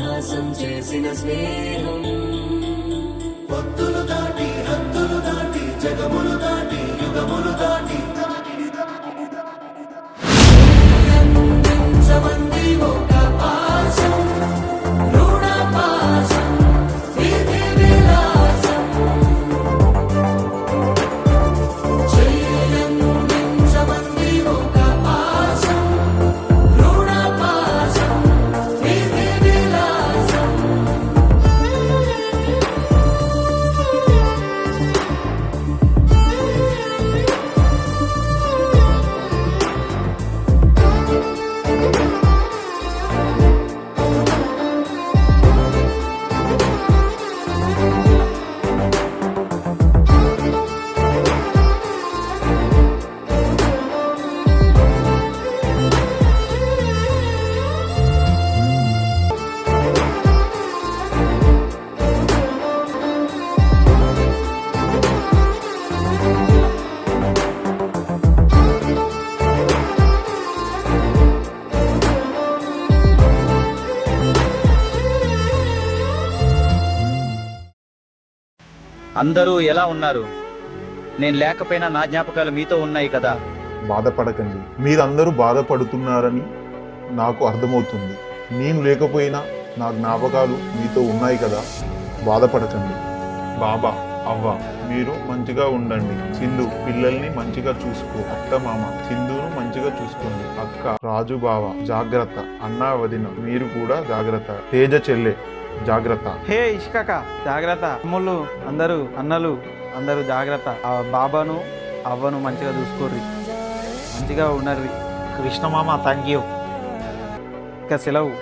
సాహసం చేసిన స్నేహం. పొత్తులు దాటి హద్దులు దాటి జగములు దాటి యుగములు దాటి అందించమంది ఒక పాశం, రుణ పాశం, విధి విలాసం. అందించమంది ఒక పాశం, రుణ పాశం, విధి విలాసం. అందరూ ఎలా ఉన్నారు? నేను లేకపోయినా నా జ్ఞాపకాలు మీతో ఉన్నాయి కదా. బాధపడకండి. మీరందరూ బాధపడుతున్నారని నాకు అర్థమవుతుంది. నేను లేకపోయినా నా జ్ఞాపకాలు మీతో ఉన్నాయి కదా. బాధపడకండి. బాబా, అవ్వ, మీరు మంచిగా ఉండండి. సింధు, పిల్లల్ని మంచిగా చూసుకో. అత్త, మామ, సింధును మంచిగా చూసుకోండి. అక్క, రాజు బావ జాగ్రత్త. అన్న, వదిన మీరు కూడా జాగ్రత్త. తేజ చెల్లె జాగ్రత్త. హే ఇష్కాక జాగ్రత్త. అమ్ముళ్ళు అందరూ అన్నలు అందరూ జాగ్రత్త. ఆ బాబాను అవ్వను మంచిగా చూసుకోర్రి, మంచిగా ఉండర్రి. కృష్ణమామ, థ్యాంక్ యూ. ఇక సెలవు.